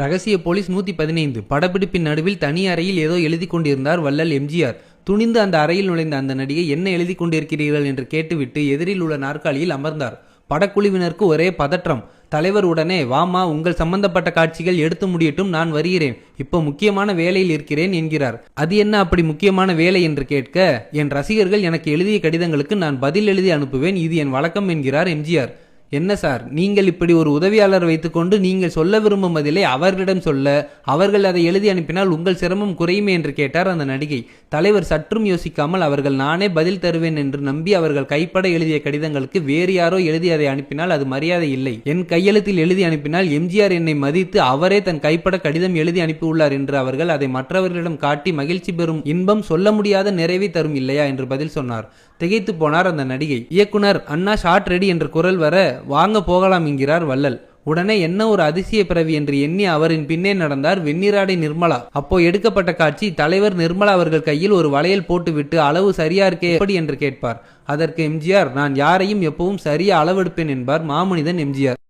ரகசிய போலீஸ் 115 படப்பிடிப்பின் நடுவில் தனி அறையில் ஏதோ எழுதி கொண்டிருந்தார் வள்ளல் எம்ஜிஆர். துணிந்து அந்த அறையில் நுழைந்த அந்த நடிகை என்ன எழுதி கொண்டிருக்கிறீர்கள் என்று கேட்டுவிட்டு எதிரில் உள்ள நாற்காலியில் அமர்ந்தார். படக்குழுவினருக்கு ஒரே பதற்றம். தலைவர் உடனே, வாமா, உங்கள் சம்பந்தப்பட்ட காட்சிகள் எடுத்து முடியட்டும், நான் வருகிறேன், இப்போ முக்கியமான வேலையில் இருக்கிறேன் என்கிறார். அது என்ன அப்படி முக்கியமான வேலை என்று கேட்க, என் ரசிகர்கள் எனக்கு எழுதிய கடிதங்களுக்கு நான் பதில் எழுதி அனுப்புவேன், இது என் வழக்கம் என்கிறார் எம்ஜிஆர். என்ன சார், நீங்கள் இப்படி ஒரு உதவியாளர் வைத்துக்கொண்டு நீங்கள் சொல்ல விரும்பும் பதிலை அவர்களிடம் சொல்ல, அவர்கள் அதை எழுதி அனுப்பினால் உங்கள் சிரமம் குறையுமே என்று கேட்டார் அந்த நடிகை. தலைவர் சற்றும் யோசிக்காமல், அவர்கள் நானே பதில் தருவேன் என்று நம்பி அவர்கள் கைப்பட எழுதிய கடிதங்களுக்கு வேறு யாரோ எழுதி அதை அனுப்பினால் அது மரியாதை இல்லை. என் கையெழுத்தில் எழுதி அனுப்பினால் எம்ஜிஆர் என்னை மதித்து அவரே தன் கைப்பட கடிதம் எழுதி அனுப்பியுள்ளார் என்று அவர்கள் அதை மற்றவர்களிடம் காட்டி மகிழ்ச்சி பெறும் இன்பம் சொல்ல முடியாத நிறைவை தரும் இல்லையா என்று பதில் சொன்னார். திகைத்து போனார் அந்த நடிகை. இயக்குனர், அண்ணா ஷாட் ரெடி என்ற குரல் வர, வாங்க போகலாம் என்கிறார் வள்ளல். உடனே என்ன ஒரு அதிசய பிறவி என்று எண்ணி அவரின் பின்னே நடந்தார் வெண்ணிராடை நிர்மலா. அப்போ எடுக்கப்பட்ட காட்சி, தலைவர் நிர்மலா அவர்கள் கையில் ஒரு வளையல் போட்டுவிட்டு அளவு சரியா இருக்கே எப்படி என்று கேட்பார். அதற்கு எம்ஜிஆர், நான் யாரையும் எப்பவும் சரியா அளவெடுப்பேன் என்பார் மாமனிதன் எம்ஜிஆர்.